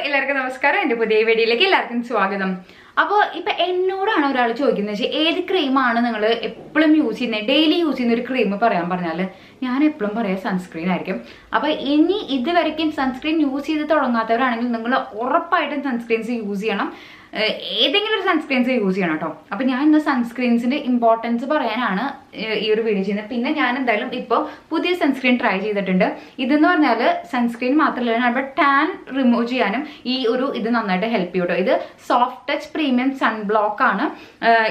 എല്ലാവർക്കും നമസ്കാരം. എൻ്റെ പുതിയ വീഡിയോയിലേക്ക് എല്ലാവർക്കും സ്വാഗതം. അപ്പോൾ ഇപ്പം എന്നോടാണ് ഒരാൾ ചോദിക്കുന്നത്, ഏത് ക്രീമാണ് നിങ്ങൾ എപ്പോഴും യൂസ് ചെയ്യുന്നത്, ഡെയിലി യൂസ് ചെയ്യുന്ന ഒരു ക്രീം പറയാൻ പറഞ്ഞാൽ ഞാൻ എപ്പോഴും പറയാം സൺസ്ക്രീൻ ആയിരിക്കും. അപ്പോൾ ഇനി ഇതുവരെയ്ക്കും സൺസ്ക്രീൻ യൂസ് ചെയ്ത് തുടങ്ങാത്തവരാണെങ്കിൽ നിങ്ങൾ ഉറപ്പായിട്ടും സൺസ്ക്രീൻസ് യൂസ് ചെയ്യണം. ഏതെങ്കിലും ഒരു സൺസ്ക്രീൻസ് യൂസ് ചെയ്യണം കേട്ടോ. അപ്പം ഞാൻ ഇന്ന് സൺസ്ക്രീൻസിൻ്റെ ഇമ്പോർട്ടൻസ് പറയാനാണ് ഈ ഒരു വീഡിയോ ചെയ്യുന്നത്. പിന്നെ ഞാൻ എന്തായാലും ഇപ്പോൾ പുതിയ സൺസ്ക്രീൻ ട്രൈ ചെയ്തിട്ടുണ്ട്. ഇതെന്ന് പറഞ്ഞാൽ സൺസ്ക്രീൻ മാത്രമല്ല, നമ്മുടെ ടാൻ റിമൂവ് ചെയ്യാനും ഈ ഒരു ഇത് നന്നായിട്ട് ഹെൽപ്പ് ചെയ്യും കേട്ടോ. ഇത് സോഫ്റ്റ് ടച്ച് പ്രീമിയം സൺബ്ലോക്ക് ആണ്.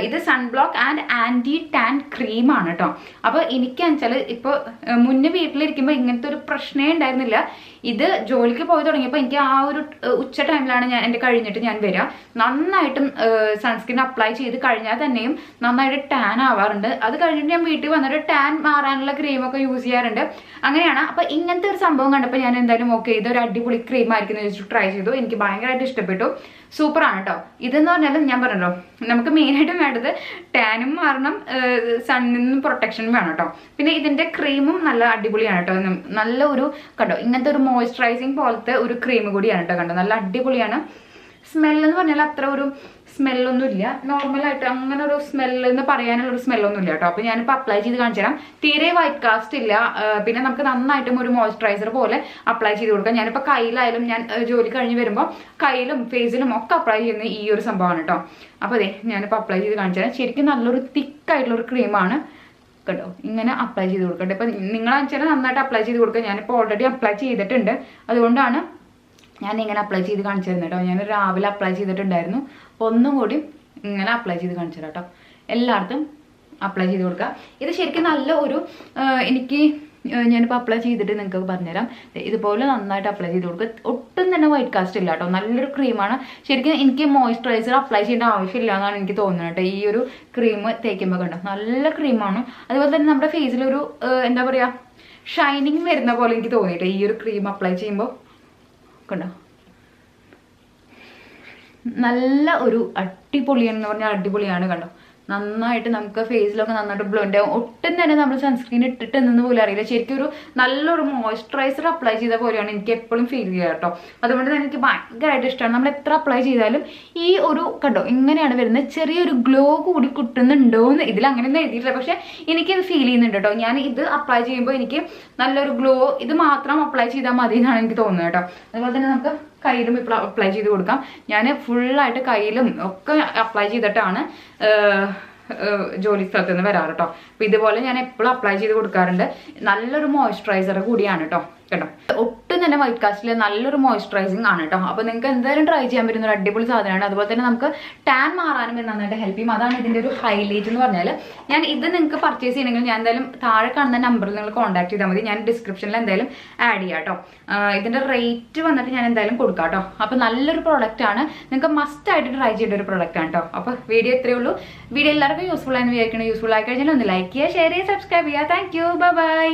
ഇത് സൺബ്ലോക്ക് ആൻഡ് ആൻറ്റി ടാൻ ക്രീമാണ് കേട്ടോ. അപ്പോൾ എനിക്കാന്ന് വെച്ചാൽ ഇപ്പോൾ മുന്നേ വീട്ടിലിരിക്കുമ്പോൾ ഇങ്ങനത്തെ ഒരു പ്രശ്നമേ ഉണ്ടായിരുന്നില്ല. ഇത് ജോലിക്ക് പോയി തുടങ്ങിയപ്പോൾ എനിക്ക് ആ ഒരു ഉച്ച ടൈമിലാണ് എൻ്റെ കഴിഞ്ഞിട്ട് ഞാൻ വരിക. നന്നായിട്ടും സൺസ്ക്രീൻ അപ്ലൈ ചെയ്ത് കഴിഞ്ഞാൽ തന്നെയും നന്നായിട്ട് ടാൻ ആവാറുണ്ട്. അത് കഴിഞ്ഞിട്ട് ഞാൻ വീട്ടിൽ വന്നിട്ട് ടാൻ മാറാനുള്ള ക്രീമൊക്കെ യൂസ് ചെയ്യാറുണ്ട്. അങ്ങനെയാണ്. അപ്പോൾ ഇങ്ങനത്തെ ഒരു സംഭവം കണ്ടപ്പോൾ ഞാൻ എന്തായാലും ഓക്കെ, ഇതൊരു അടിപൊളി ക്രീം ആയിരിക്കും എന്ന് വെച്ചിട്ട് ട്രൈ ചെയ്തു. എനിക്ക് ഭയങ്കരമായിട്ട് ഇഷ്ടപ്പെട്ടു. സൂപ്പറാണ് കേട്ടോ. ഇതെന്ന് പറഞ്ഞാലും ഞാൻ പറഞ്ഞല്ലോ, നമുക്ക് മെയിനായിട്ടും വേണ്ടത് ടാനും മാറണം, സണ്ണിൽ നിന്നും പ്രൊട്ടക്ഷനും വേണം കേട്ടോ. പിന്നെ ഇതിൻ്റെ ക്രീമും നല്ല അടിപൊളിയാണ് കേട്ടോ. നല്ല ഒരു കണ്ടോ, ഇങ്ങനത്തെ ഒരു മോയ്സ്ചറൈസിങ് പോലത്തെ ഒരു ക്രീം കൂടിയാണ് കേട്ടോ. കണ്ടോ, നല്ല അടിപൊളിയാണ്. സ്മെല്ലെന്ന് പറഞ്ഞാൽ അത്ര ഒരു സ്മെല്ലൊന്നും ഇല്ല. നോർമലായിട്ട് അങ്ങനെ ഒരു സ്മെല്ലെന്ന് പറയാനുള്ള ഒരു സ്മെല്ലൊന്നും ഇല്ല കേട്ടോ. അപ്പോൾ ഞാനിപ്പോൾ അപ്ലൈ ചെയ്ത് കാണിച്ചു തരാം. തീരെ വൈറ്റ് കാസ്റ്റ് ഇല്ല. പിന്നെ നമുക്ക് നന്നായിട്ടും ഒരു മോയ്സ്ചറൈസർ പോലെ അപ്ലൈ ചെയ്ത് കൊടുക്കാം. ഞാനിപ്പോൾ കയ്യിലായാലും ഞാൻ ജോലി കഴിഞ്ഞ് വരുമ്പോൾ കയ്യിലും ഫേസിലും ഒക്കെ അപ്ലൈ ചെയ്യുന്ന ഈ ഒരു സംഭവമാണ് കേട്ടോ. അപ്പോൾ അതെ, ഞാനിപ്പോൾ അപ്ലൈ ചെയ്ത് കാണിച്ചു തരാം. ശരിക്കും നല്ലൊരു തിക്കായിട്ടുള്ളൊരു ക്രീമാണ് കേട്ടോ. ഇങ്ങനെ അപ്ലൈ ചെയ്ത് കൊടുക്കട്ടെ. ഇപ്പം നിങ്ങളാണെന്ന് വെച്ചാൽ നന്നായിട്ട് അപ്ലൈ ചെയ്ത് കൊടുക്കുക. ഞാനിപ്പോൾ ഓൾറെഡി അപ്ലൈ ചെയ്തിട്ടുണ്ട്. അതുകൊണ്ടാണ് ഞാൻ ഇങ്ങനെ അപ്ലൈ ചെയ്ത് കാണിച്ചു തരുന്നത് കേട്ടോ. ഞാൻ രാവിലെ അപ്ലൈ ചെയ്തിട്ടുണ്ടായിരുന്നു. അപ്പോൾ ഒന്നും കൂടി ഇങ്ങനെ അപ്ലൈ ചെയ്ത് കാണിച്ചു തരാം കേട്ടോ. എല്ലായിടത്തും അപ്ലൈ ചെയ്ത് കൊടുക്കുക. ഇത് ശരിക്കും നല്ല ഒരു ഞാനിപ്പോൾ അപ്ലൈ ചെയ്തിട്ട് നിങ്ങൾക്ക് പറഞ്ഞുതരാം. ഇതുപോലെ നന്നായിട്ട് അപ്ലൈ ചെയ്ത് കൊടുക്കുക. ഒട്ടും തന്നെ വൈറ്റ് കാസ്റ്റ് ഇല്ല കേട്ടോ. നല്ലൊരു ക്രീമാണ്. ശരിക്കും എനിക്ക് മോയ്സ്ചറൈസർ അപ്ലൈ ചെയ്യേണ്ട ആവശ്യമില്ല എന്നാണ് എനിക്ക് തോന്നുന്നത് കേട്ടോ. ഈ ഒരു ക്രീം തേക്കുമ്പോൾ കണ്ടോ, നല്ല ക്രീമാണ്. അതുപോലെ തന്നെ നമ്മുടെ ഫേസിലൊരു എന്താ പറയുക, ഷൈനിങ് വരുന്ന പോലെ എനിക്ക് തോന്നിയിട്ട് ഈ ഒരു ക്രീം അപ്ലൈ ചെയ്യുമ്പോൾ കണ്ടോ, നല്ല ഒരു അടിപൊളിയാണെന്ന് പറഞ്ഞാൽ അടിപൊളിയാണ് കണ്ടോ. നന്നായിട്ട് നമുക്ക് ഫേസിലൊക്കെ നന്നായിട്ട് ബ്ലെൻഡ് ആവും. ഒട്ടും തന്നെ നമ്മൾ സൺസ്ക്രീൻ ഇട്ടിട്ട് നിന്ന് പോലും അറിയില്ല. ശരിക്കും ഒരു നല്ലൊരു മോയ്സ്ചറൈസർ അപ്ലൈ ചെയ്ത പോലെയാണ് എനിക്ക് എപ്പോഴും ഫീൽ ചെയ്യുക കേട്ടോ. അതുകൊണ്ട് തന്നെ എനിക്ക് ഭയങ്കരമായിട്ട് ഇഷ്ടമാണ്. നമ്മൾ എത്ര അപ്ലൈ ചെയ്താലും ഈ ഒരു കണ്ടോ ഇങ്ങനെയാണ് വരുന്നത്. ചെറിയൊരു ഗ്ലോ കൂടി കിട്ടുന്നുണ്ടോ എന്ന് ഇതിൽ അങ്ങനെയൊന്നും എഴുതിയിട്ടില്ല, പക്ഷെ എനിക്കത് ഫീൽ ചെയ്യുന്നുണ്ട് കേട്ടോ. ഞാൻ ഇത് അപ്ലൈ ചെയ്യുമ്പോൾ എനിക്ക് നല്ലൊരു ഗ്ലോ, ഇത് മാത്രം അപ്ലൈ ചെയ്താൽ മതി എന്നാണ് എനിക്ക് തോന്നുന്നത് കേട്ടോ. അതുപോലെ തന്നെ നമുക്ക് കയ്യിലും ഇപ്പോൾ അപ്ലൈ ചെയ്ത് കൊടുക്കാം. ഞാൻ ഫുള്ളായിട്ട് കയ്യിലും ഒക്കെ അപ്ലൈ ചെയ്തിട്ടാണ് ജോലി സ്ഥലത്ത് നിന്ന് വരാറ് കേട്ടോ. അപ്പം ഇതുപോലെ ഞാൻ എപ്പോഴും അപ്ലൈ ചെയ്ത് കൊടുക്കാറുണ്ട്. നല്ലൊരു മോയ്സ്ചറൈസർ കൂടിയാണ് കേട്ടോ. കേട്ടോ, ഒട്ടും തന്നെ വൈറ്റ് കാസ്റ്റിൽ നല്ലൊരു മോയ്സ്ചറൈസിങ് ആണ് കേട്ടോ. അപ്പോൾ നിങ്ങൾക്ക് എന്തായാലും ട്രൈ ചെയ്യാൻ പറ്റുന്ന ഒരു അടിപൊളി സാധനമാണ്. അതുപോലെ തന്നെ നമുക്ക് ടാൻ മാറാനും നന്നായിട്ട് ഹെൽപ്പ് ചെയ്യും. അതാണ് ഇതിൻ്റെ ഒരു ഹൈലൈറ്റ് എന്ന് പറഞ്ഞാൽ. ഞാൻ ഇത് നിങ്ങൾക്ക് പർച്ചേസ് ചെയ്യണമെങ്കിൽ ഞാൻ എന്തായാലും താഴെ കാണുന്ന നമ്പറിൽ നിങ്ങൾ കോൺടാക്ട് ചെയ്താൽ മതി. ഞാൻ ഡിസ്ക്രിപ്ഷനിൽ എന്തായാലും ആഡ് ചെയ്യാം കേട്ടോ. ഇതിൻ്റെ റേറ്റ് വന്നിട്ട് ഞാൻ എന്തായാലും കൊടുക്കാം കേട്ടോ. അപ്പോൾ നല്ലൊരു പ്രോഡക്റ്റാണ്. നിങ്ങൾക്ക് മസ്റ്റ് ആയിട്ട് ട്രൈ ചെയ്യേണ്ട ഒരു പ്രോഡക്റ്റാണ് കേട്ടോ. അപ്പോൾ വീഡിയോ ഇത്രയേ ഉള്ളൂ. വീഡിയോ എല്ലാവർക്കും യൂസ്ഫുൾ ആയെന്ന് വിചാരിക്കണം. യൂസ്ഫുൾ ആയി കഴിഞ്ഞാൽ ഒന്ന് ലൈക്ക് ചെയ്യുക, ഷെയർ ചെയ്യുക, സബ്സ്ക്രൈബ് ചെയ്യുക. Thank you. ബൈ.